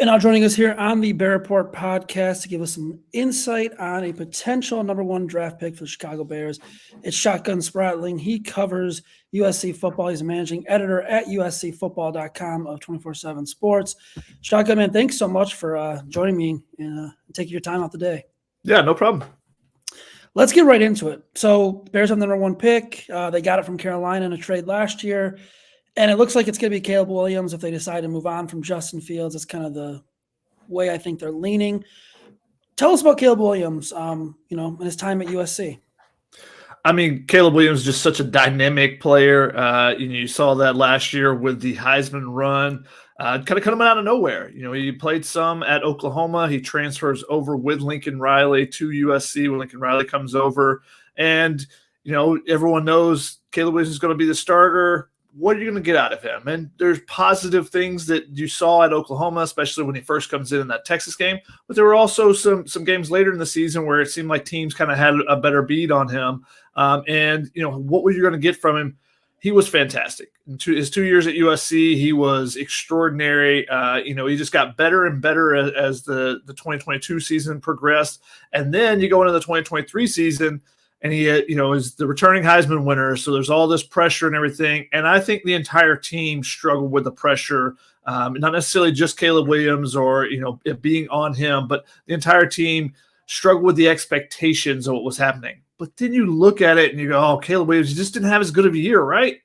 And now joining us here on the Bear Report podcast to give us some insight on a potential number one draft pick for the Chicago Bears, it's Shotgun Spratling. He covers USC football. He's a managing editor at uscfootball.com of 24/7 Sports. Shotgun, man, thanks so much for joining me and taking your time out today. Yeah, no problem. Let's get right into it. So Bears have the number one pick. They got it from Carolina in a trade last year. And it looks like it's going to be Caleb Williams if they decide to move on from Justin Fields. That's kind of the way I think they're leaning. Tell us about Caleb Williams, and his time at USC. I mean, Caleb Williams is just such a dynamic player. You saw that last year with the Heisman run, kind of coming out of nowhere. He played some at Oklahoma. He transfers over with Lincoln Riley to USC when Lincoln Riley comes over. And, everyone knows Caleb Williams is going to be the starter. What are you going to get out of him? And there's positive things that you saw at Oklahoma, especially when he first comes in that Texas game. But there were also some games later in the season where it seemed like teams kind of had a better beat on him. What were you going to get from him? He was fantastic. In his 2 years at USC, he was extraordinary. He just got better and better as the 2022 season progressed. And then you go into the 2023 season, and he, is the returning Heisman winner. So there's all this pressure and everything. And I think the entire team struggled with the pressure, not necessarily just Caleb Williams or, it being on him, but the entire team struggled with the expectations of what was happening. But then you look at it and you go, oh, Caleb Williams, he just didn't have as good of a year, right?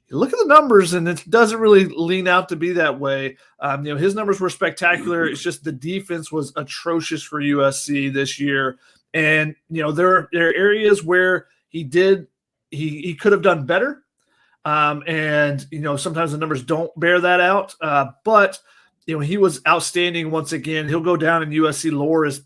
You look at the numbers and it doesn't really lean out to be that way. His numbers were spectacular. It's just the defense was atrocious for USC this year. And, there are areas where he could have done better. Sometimes the numbers don't bear that out. But he was outstanding once again. He'll go down in USC lore as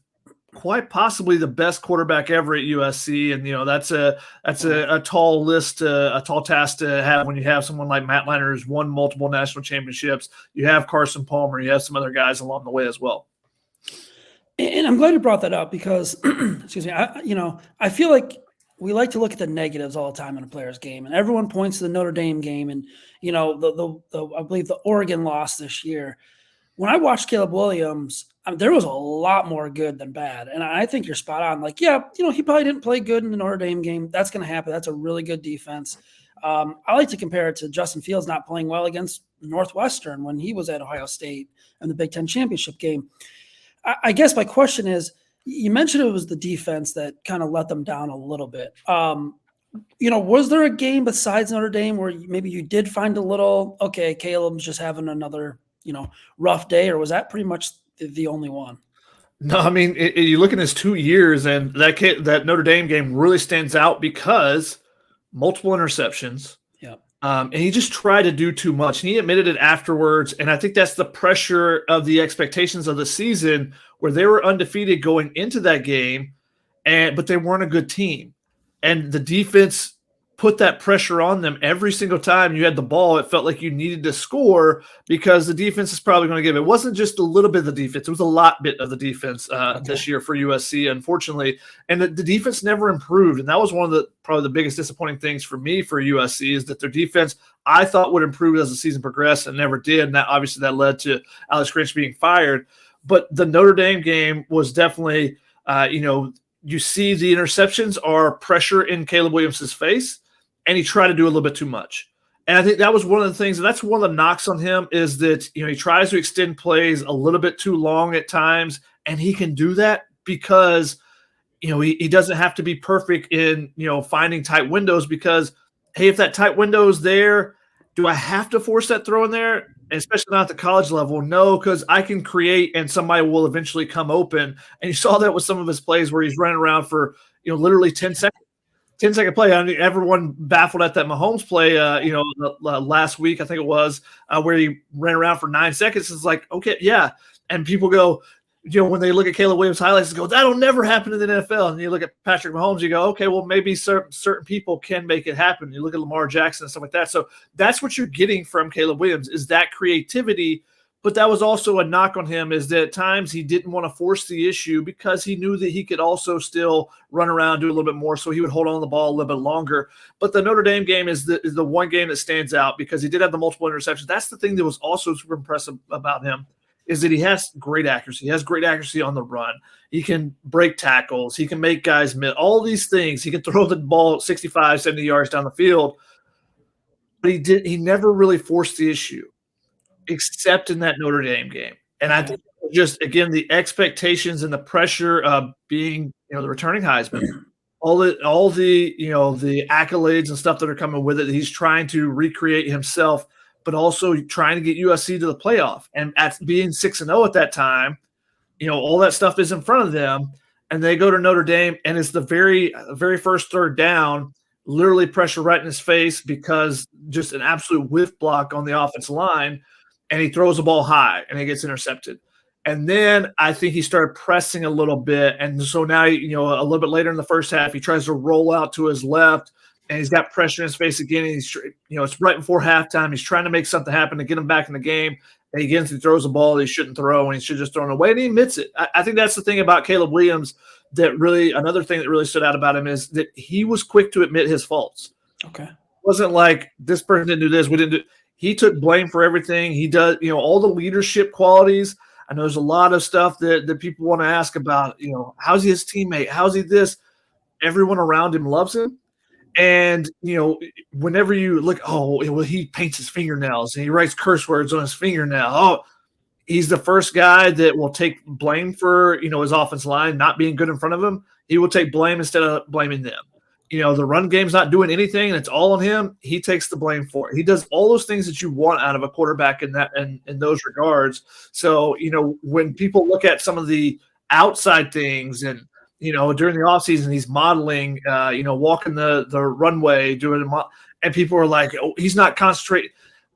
quite possibly the best quarterback ever at USC. And, that's a tall list, a tall task to have when you have someone like Matt Leinart who's won multiple national championships. You have Carson Palmer. You have some other guys along the way as well. And I'm glad you brought that up because, excuse me, I feel like we like to look at the negatives all the time in a player's game, and everyone points to the Notre Dame game and, I believe the Oregon loss this year. When I watched Caleb Williams, there was a lot more good than bad. And I think you're spot on. Like, he probably didn't play good in the Notre Dame game. That's going to happen. That's a really good defense. I like to compare it to Justin Fields not playing well against Northwestern when he was at Ohio State in the Big Ten championship game. I guess my question is, you mentioned it was the defense that kind of let them down a little bit. Was there a game besides Notre Dame where maybe you did find a little, okay, Caleb's just having another, rough day, or was that pretty much the only one? No, I mean, you look at his 2 years, and that Notre Dame game really stands out because multiple interceptions. And he just tried to do too much. And he admitted it afterwards. And I think that's the pressure of the expectations of the season where they were undefeated going into that game, but they weren't a good team. And the defense put that pressure on them every single time you had the ball. It felt like you needed to score because the defense is probably going to give it. It wasn't just a little bit of the defense. It was a lot bit of the defense this year for USC, unfortunately. And the defense never improved. And that was one of probably the biggest disappointing things for me for USC is that their defense I thought would improve as the season progressed and never did. And that led to Alex Grinch being fired. But the Notre Dame game was definitely, you see the interceptions are pressure in Caleb Williams' face. And he tried to do a little bit too much. And I think that was one of the things, and that's one of the knocks on him is that, he tries to extend plays a little bit too long at times, and he can do that because, he doesn't have to be perfect in, finding tight windows because, hey, if that tight window is there, do I have to force that throw in there? Especially not at the college level. No, because I can create and somebody will eventually come open. And you saw that with some of his plays where he's running around for, literally 10 seconds. 10-second play. I mean, everyone baffled at that Mahomes play, last week, I think it was, where he ran around for 9 seconds. It's like, okay, yeah. And people go, when they look at Caleb Williams highlights, go, that'll never happen in the NFL. And you look at Patrick Mahomes, you go, okay, well, maybe certain people can make it happen. You look at Lamar Jackson and stuff like that. So that's what you're getting from Caleb Williams is that creativity. But that was also a knock on him is that at times he didn't want to force the issue because he knew that he could also still run around, do a little bit more. So he would hold on to the ball a little bit longer. But the Notre Dame game is the one game that stands out because he did have the multiple interceptions. That's the thing that was also super impressive about him is that he has great accuracy. He has great accuracy on the run. He can break tackles. He can make guys miss. All these things. He can throw the ball 65, 70 yards down the field. But he never really forced the issue, except in that Notre Dame game. And I think just, again, the expectations and the pressure of being, the returning Heisman, all the the accolades and stuff that are coming with it. He's trying to recreate himself, but also trying to get USC to the playoff. And at being 6-0 at that time, all that stuff is in front of them, and they go to Notre Dame, and it's the very first third down, literally pressure right in his face because just an absolute whiff block on the offensive line, and he throws the ball high, and it gets intercepted. And then I think he started pressing a little bit, and so now, a little bit later in the first half, he tries to roll out to his left, and he's got pressure in his face again, and he's, it's right before halftime. He's trying to make something happen to get him back in the game. And he throws a ball that he shouldn't throw, and he should just throw it away, and he admits it. I think that's the thing about Caleb Williams another thing that really stood out about him is that he was quick to admit his faults. Okay. It wasn't like this person didn't do this, we didn't do. He took blame for everything. He does, all the leadership qualities. I know there's a lot of stuff that people want to ask about, how's he his teammate? How's he this? Everyone around him loves him. And, whenever you look, he paints his fingernails and he writes curse words on his fingernail. Oh, he's the first guy that will take blame for, his offensive line not being good in front of him. He will take blame instead of blaming them. The run game's not doing anything and it's all on him. He takes the blame for it. He does all those things that you want out of a quarterback in those regards. So, when people look at some of the outside things and, during the offseason, he's modeling, walking the runway, and people are like, oh, he's not concentrating.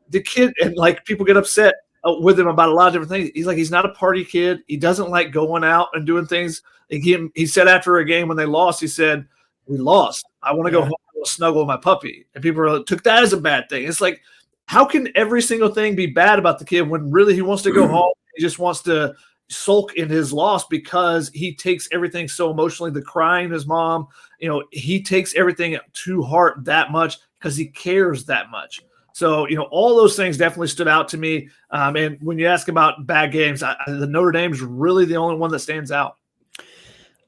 The kid, and like people get upset with him about a lot of different things. He's not a party kid. He doesn't like going out and doing things. He said after a game when they lost, he said, we lost. I want to go home and snuggle with my puppy. And people took that as a bad thing. It's like, how can every single thing be bad about the kid when really he wants to go home? He just wants to sulk in his loss because he takes everything so emotionally. The crying his mom, he takes everything to heart that much because he cares that much. So, all those things definitely stood out to me. And when you ask about bad games, the Notre Dame's really the only one that stands out.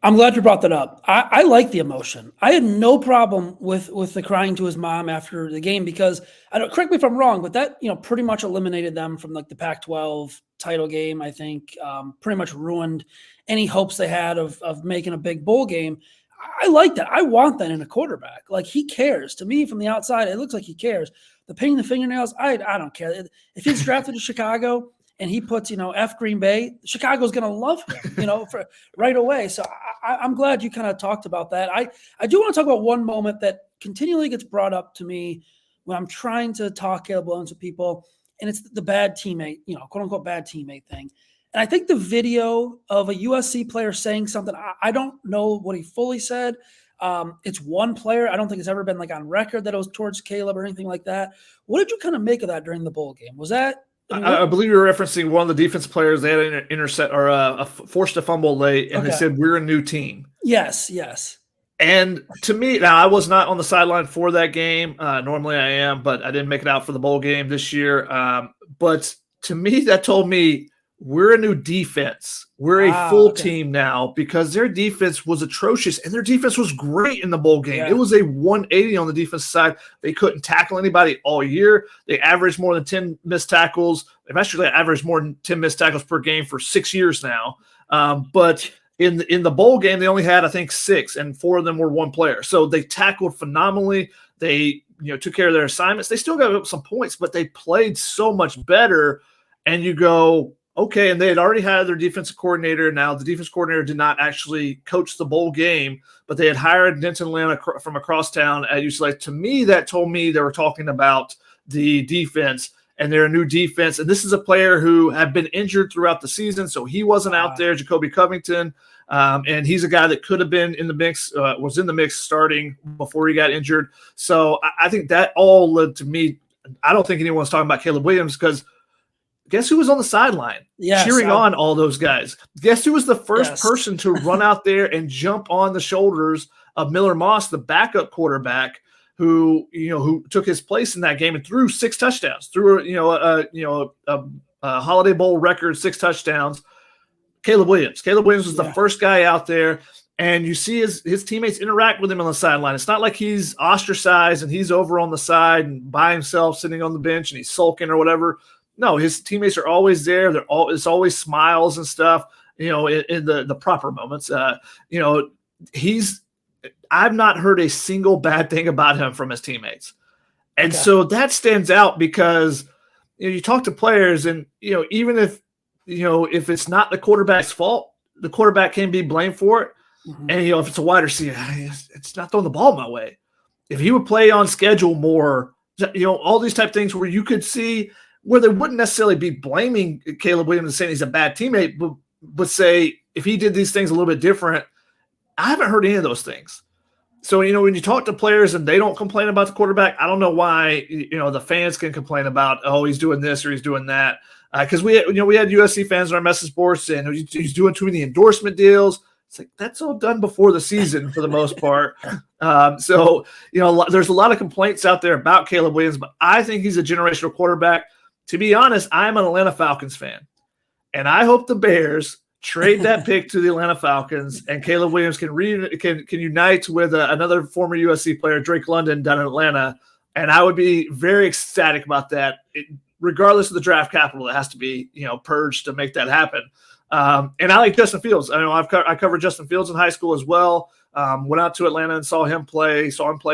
I'm glad you brought that up. I like the emotion. I had no problem with the crying to his mom after the game because correct me if I'm wrong, but that pretty much eliminated them from like the Pac-12 title game. I think pretty much ruined any hopes they had of making a big bowl game. I like that. I want that in a quarterback. Like he cares. To me, from the outside, it looks like he cares. The painting the fingernails, I don't care. If he's drafted to Chicago and he puts, F Green Bay, Chicago's going to love him, for right away. So I'm glad you kind of talked about that. I do want to talk about one moment that continually gets brought up to me when I'm trying to talk Caleb Williams with people, and it's the bad teammate, quote unquote bad teammate thing. And I think the video of a USC player saying something, I don't know what he fully said. It's one player. I don't think it's ever been like on record that it was towards Caleb or anything like that. What did you kind of make of that during the bowl game? Was that? I believe you were referencing one of the defense players. They had an intercept or forced a fumble late, and they said, we're a new team. Yes. And to me, now I was not on the sideline for that game. Normally I am, but I didn't make it out for the bowl game this year. But to me, that told me we're a new defense. We're a full team now because their defense was atrocious, and their defense was great in the bowl game. Yeah. It was a 180 on the defense side. They couldn't tackle anybody all year. They averaged more than 10 missed tackles. They've actually averaged more than 10 missed tackles per game for 6 years now. But in the bowl game, they only had, I think, 6, and 4 of them were one player. So they tackled phenomenally. They took care of their assignments. They still got up some points, but they played so much better. And you go, okay, and they had already had their defensive coordinator. Now, the defense coordinator did not actually coach the bowl game, but they had hired Denton Lynn from across town at UCLA. To me, that told me they were talking about the defense, and they're a new defense. And this is a player who had been injured throughout the season, so he wasn't out there, Jacoby Covington. And he's a guy that could have been in the mix, was in the mix starting before he got injured. So I think that all led to me. I don't think anyone's talking about Caleb Williams because guess who was on the sideline cheering on all those guys? Guess who was the first person to run out there and jump on the shoulders of Miller Moss, the backup quarterback, who took his place in that game and threw 6 touchdowns, threw a Holiday Bowl record, 6 touchdowns. Caleb Williams. Caleb Williams was the first guy out there, and you see his teammates interact with him on the sideline. It's not like he's ostracized and he's over on the side and by himself sitting on the bench and he's sulking or whatever. No, his teammates are always there. It's always smiles and stuff, in the proper moments. I've not heard a single bad thing about him from his teammates. And so that stands out because you talk to players and, even if it's not the quarterback's fault, the quarterback can be blamed for it. Mm-hmm. And, if it's a wide receiver, it's not throwing the ball my way. If he would play on schedule more, all these type of things where you could see where they wouldn't necessarily be blaming Caleb Williams and saying he's a bad teammate, but say if he did these things a little bit different, I haven't heard any of those things. So, when you talk to players and they don't complain about the quarterback, I don't know why, the fans can complain about, oh, he's doing this or he's doing that. Because we had USC fans on our message boards saying he's doing too many endorsement deals. It's like, that's all done before the season for the most part. So, there's a lot of complaints out there about Caleb Williams, but I think he's a generational quarterback. To be honest, I'm an Atlanta Falcons fan, and I hope the Bears trade that pick to the Atlanta Falcons, and Caleb Williams can unite with another former USC player, Drake London, down in Atlanta, and I would be very ecstatic about that. Regardless of the draft capital, it has to be purged to make that happen. And I like Justin Fields. I know I covered Justin Fields in high school as well. Went out to Atlanta and saw him play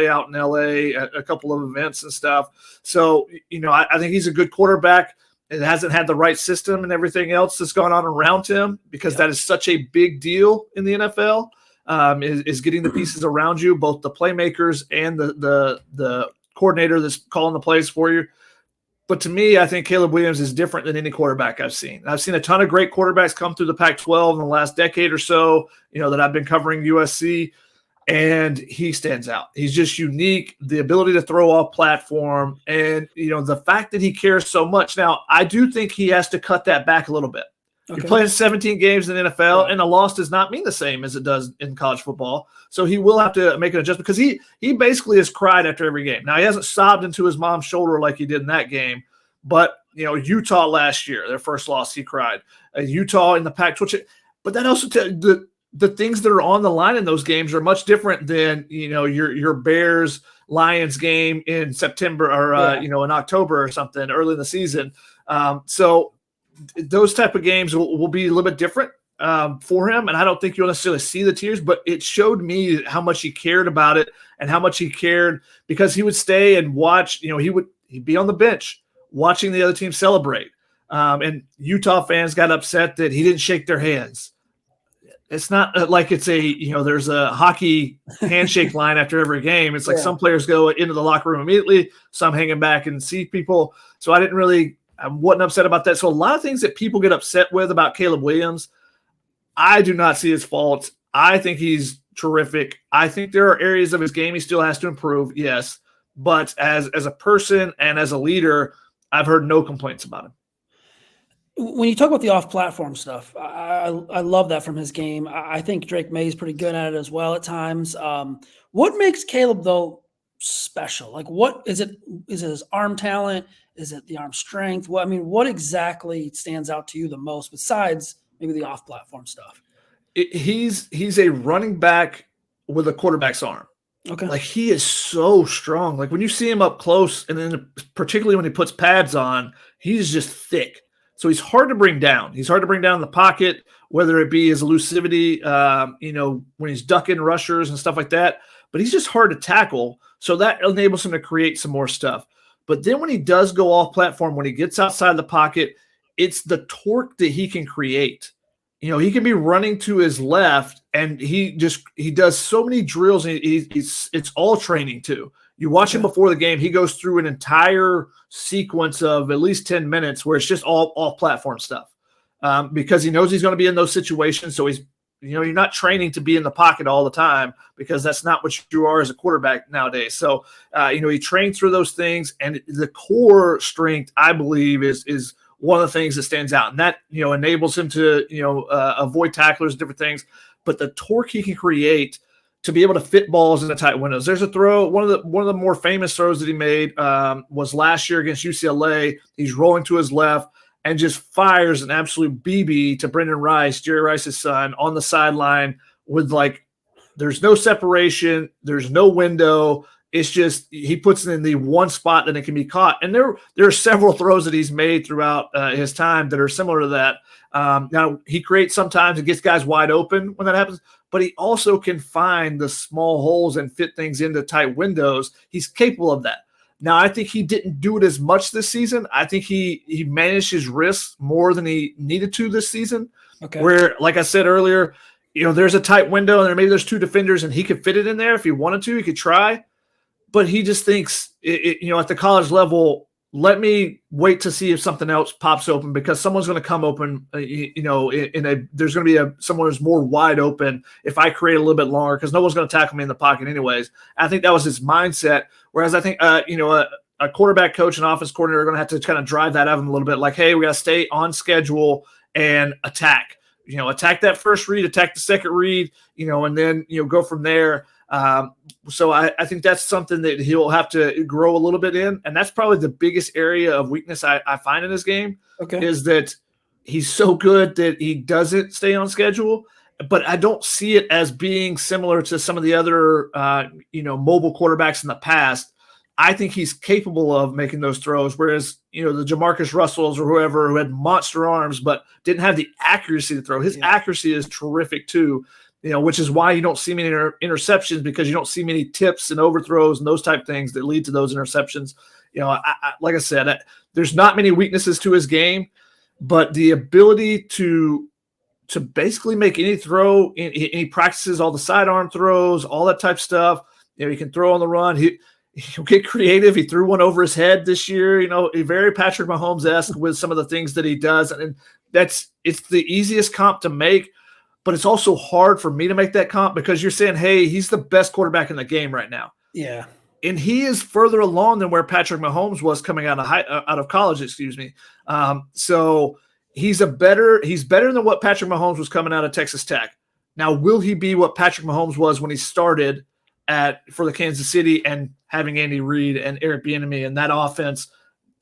out in LA at a couple of events and stuff. So, I think he's a good quarterback. It hasn't had the right system and everything else that's gone on around him because that is such a big deal in the NFL, is getting the pieces around you, both the playmakers and the coordinator that's calling the plays for you. But to me, I think Caleb Williams is different than any quarterback I've seen. I've seen a ton of great quarterbacks come through the Pac-12 in the last decade or so, that I've been covering USC, and he stands out. He's just unique, the ability to throw off platform, and, the fact that he cares so much. Now, I do think he has to cut that back a little bit. Okay. You're playing 17 games in the NFL, and a loss does not mean the same as it does in college football. So he will have to make an adjustment because he basically has cried after every game. Now, he hasn't sobbed into his mom's shoulder like he did in that game, but, Utah last year, their first loss, he cried. Utah in the Pac-12. But that also the things that are on the line in those games are much different than, your Bears-Lions game in September or, in October or something early in the season. So those type of games will be a little bit different for him, and I don't think you'll necessarily see the tears, but it showed me how much he cared about it and how much he cared because he would stay and watch. He'd be on the bench watching the other team celebrate, and Utah fans got upset that he didn't shake their hands. It's not like it's there's a hockey handshake line after every game. It's like some players go into the locker room immediately, some hanging back and see people. So I wasn't upset about that. So a lot of things that people get upset with about Caleb Williams, I do not see his faults. I think he's terrific. I think there are areas of his game he still has to improve, yes. But as a person and as a leader, I've heard no complaints about him. When you talk about the off-platform stuff, I love that from his game. I think Drake May is pretty good at it as well at times. What makes Caleb, though, special? Like, what is it? Is it his arm talent? Is it the arm strength? What exactly stands out to you the most besides maybe the off-platform stuff? He's a running back with a quarterback's arm. Okay. Like, he is so strong. Like, when you see him up close, and then particularly when he puts pads on, he's just thick. So he's hard to bring down. He's hard to bring down in the pocket, whether it be his elusivity, when he's ducking rushers and stuff like that. But he's just hard to tackle. So that enables him to create some more stuff. But then when he does go off platform, when he gets outside the pocket, it's the torque that he can create. He can be running to his left, and he does so many drills. And it's all training too. You watch him before the game, he goes through an entire sequence of at least 10 minutes where it's just all off-platform stuff because he knows he's going to be in those situations. So you're not training to be in the pocket all the time because that's not what you are as a quarterback nowadays. So, he trains through those things, and the core strength, I believe, is one of the things that stands out, and that, enables him to, avoid tacklers, different things. But the torque he can create to be able to fit balls in the tight windows. There's a throw. One of the more famous throws that he made was last year against UCLA. He's rolling to his left, and just fires an absolute BB to Brendan Rice, Jerry Rice's son, on the sideline with there's no separation, there's no window. It's just he puts it in the one spot that it can be caught. And there are several throws that he's made throughout his time that are similar to that. Now, he creates sometimes and gets guys wide open when that happens, but he also can find the small holes and fit things into tight windows. He's capable of that. Now, I think he didn't do it as much this season. I think he managed his risks more than he needed to this season. Okay. Where, like I said earlier, there's a tight window and maybe there's two defenders and he could fit it in there if he wanted to. He could try. But he just thinks, at the college level, let me wait to see if something else pops open because someone's going to come open, there's going to be someone who's more wide open if I create a little bit longer because no one's going to tackle me in the pocket anyways. I think that was his mindset. Whereas I think, a quarterback coach and offense coordinator are going to have to kind of drive that out of him a little bit. Like, hey, we got to stay on schedule and attack. Attack that first read, attack the second read, and then, go from there. So I think that's something that he'll have to grow a little bit in. And that's probably the biggest area of weakness I find in his game is that he's so good that he doesn't stay on schedule. But I don't see it as being similar to some of the other, mobile quarterbacks in the past. I think he's capable of making those throws, whereas, the Jamarcus Russells or whoever who had monster arms but didn't have the accuracy to throw. His accuracy is terrific too. Which is why you don't see many interceptions because you don't see many tips and overthrows and those type of things that lead to those interceptions. Like I said, there's not many weaknesses to his game, but the ability to basically make any throw, any practices, all the sidearm throws, all that type of stuff. He can throw on the run. He'll get creative. He threw one over his head this year. Very Patrick Mahomes-esque with some of the things that he does, and it's the easiest comp to make. But it's also hard for me to make that comp because you're saying, hey, he's the best quarterback in the game right now. Yeah. And he is further along than where Patrick Mahomes was coming out of college, excuse me. So he's better than what Patrick Mahomes was coming out of Texas Tech. Now, will he be what Patrick Mahomes was when he started for the Kansas City and having Andy Reid and Eric Bieniemy and that offense?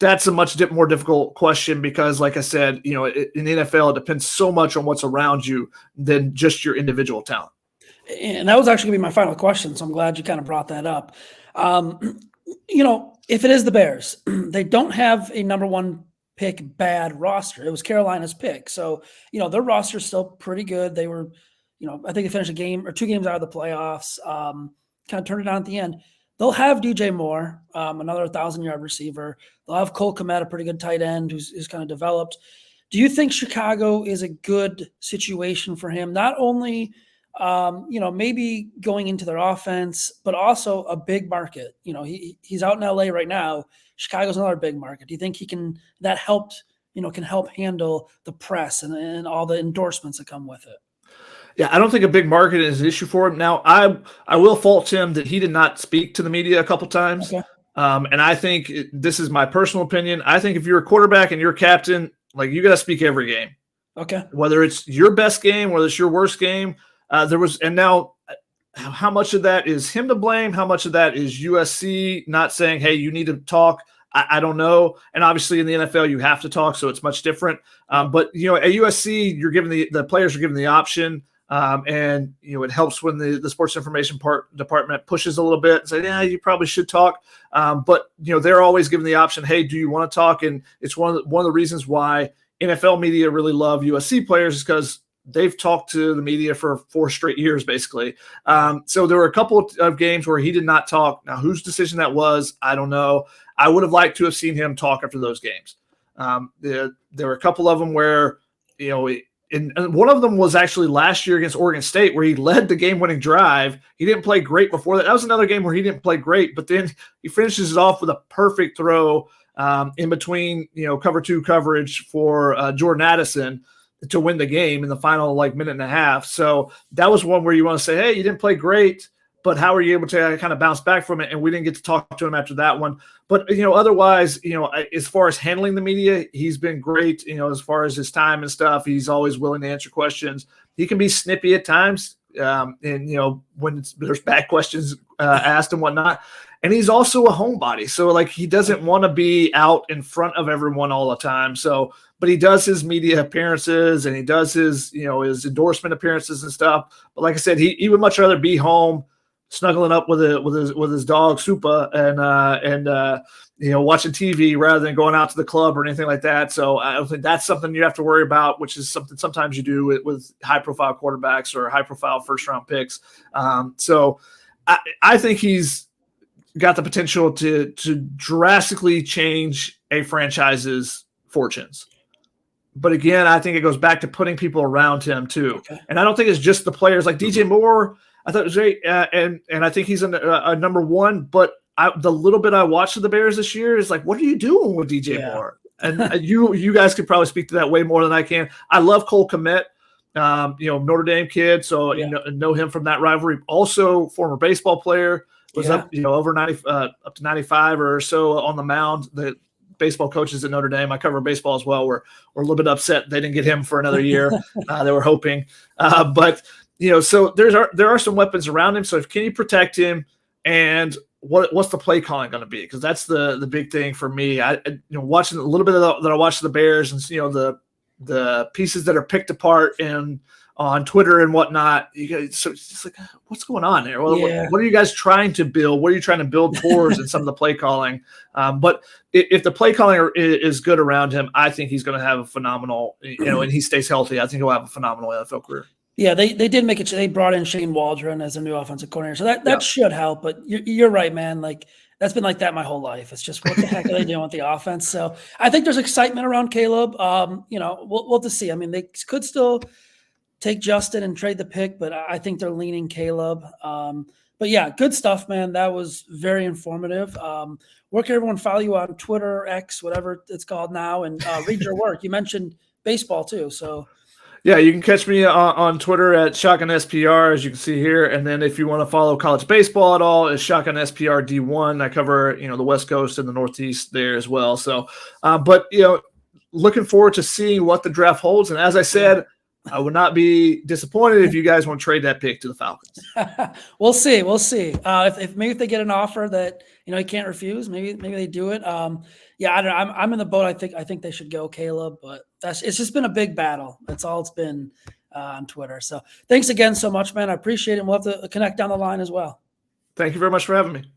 That's a much more difficult question because, like I said, in the NFL, it depends so much on what's around you than just your individual talent. And that was actually going to be my final question, so I'm glad you kind of brought that up. If it is the Bears, they don't have a number one pick bad roster. It was Carolina's pick. So, their roster is still pretty good. They were, I think they finished a game or two games out of the playoffs, kind of turned it on at the end. They'll have DJ Moore, another 1,000-yard receiver. They'll have Cole Kmet, a pretty good tight end who's kind of developed. Do you think Chicago is a good situation for him? Not only, maybe going into their offense, but also a big market. He's out in LA right now. Chicago's another big market. Do you think can help handle the press and all the endorsements that come with it? Yeah, I don't think a big market is an issue for him. Now, I will fault him that he did not speak to the media a couple times. Okay. And I think this is my personal opinion. I think if you're a quarterback and you're a captain, you got to speak every game. Okay. Whether it's your best game, whether it's your worst game. Now, how much of that is him to blame? How much of that is USC not saying, hey, you need to talk? I don't know. And obviously in the NFL, you have to talk, so it's much different. But, at USC, you're given the players are given the option. And it helps when the sports information department pushes a little bit and say, yeah, you probably should talk. But they're always given the option, hey, do you want to talk? And it's one of the reasons why NFL media really love USC players is because they've talked to the media for 4 straight years, basically. So there were a couple of games where he did not talk. Now, whose decision that was, I don't know. I would have liked to have seen him talk after those games. There were a couple of them where, and one of them was actually last year against Oregon State where he led the game-winning drive. He didn't play great before that. That was another game where he didn't play great, but then he finishes it off with a perfect throw in between, cover 2 coverage for Jordan Addison to win the game in the final minute and a half. So that was one where you want to say, hey, you didn't play great, but how are you able to kind of bounce back from it? And we didn't get to talk to him after that one. But, otherwise, as far as handling the media, he's been great, as far as his time and stuff. He's always willing to answer questions. He can be snippy at times, and, when there's bad questions asked and whatnot. and he's also a homebody. So like he doesn't want to be out in front of everyone all the time. So, but he does his media appearances and he does his, his endorsement appearances and stuff. But like I said, he would much rather be home, snuggling up with his dog Supa and watching TV rather than going out to the club or anything like that. So I don't think that's something you have to worry about, which is something sometimes you do with high profile quarterbacks or high profile first round picks. So I think he's got the potential to drastically change a franchise's fortunes. But again, I think it goes back to putting people around him too. Okay. And I don't think it's just the players like DJ Moore. I thought it was great. And I think he's a number one, but the little bit I watched of the Bears this year is like, what are you doing with DJ Moore? And you guys could probably speak to that way more than I can. I love Cole Kmet, Notre Dame kid. So, know him from that rivalry. Also former baseball player, was up, over 90, up to 95 or so on the mound. The baseball coaches at Notre Dame, I cover baseball as well, were a little bit upset they didn't get him for another year. They were hoping. But so there are some weapons around him. So can you protect him? And what's the play calling going to be? Because that's the big thing for me. I watching a little bit of that I watched the Bears and the pieces that are picked apart and on Twitter and whatnot. You guys, so it's just like, what's going on here? Well, what are you guys trying to build? What are you trying to build towards in some of the play calling? But if the play calling is good around him, I think he's going to have a phenomenal, and he stays healthy. I think he'll have a phenomenal NFL career. Yeah, they did make it. They brought in Shane Waldron as a new offensive coordinator, so that should help. But you're right, man. Like that's been like that my whole life. It's just what the heck are they doing with the offense? So I think there's excitement around Caleb. We'll have to see. I mean, they could still take Justin and trade the pick, but I think they're leaning Caleb. But yeah, good stuff, man. That was very informative. Where can everyone follow you on Twitter, X, whatever it's called now, and read your work? You mentioned baseball too, so. Yeah, you can catch me on Twitter at Shotgun SPR, as you can see here. And then if you want to follow college baseball at all, it's Shotgun SPR D1. I cover, the West Coast and the Northeast there as well. So, but, looking forward to seeing what the draft holds. And as I said, I would not be disappointed if you guys want to trade that pick to the Falcons. We'll see. If maybe if they get an offer that you can't refuse, maybe they do it. I don't know. I'm in the boat. I think they should go Caleb, but it's just been a big battle. That's all it's been on Twitter. So thanks again so much, man. I appreciate it. And we'll have to connect down the line as well. Thank you very much for having me.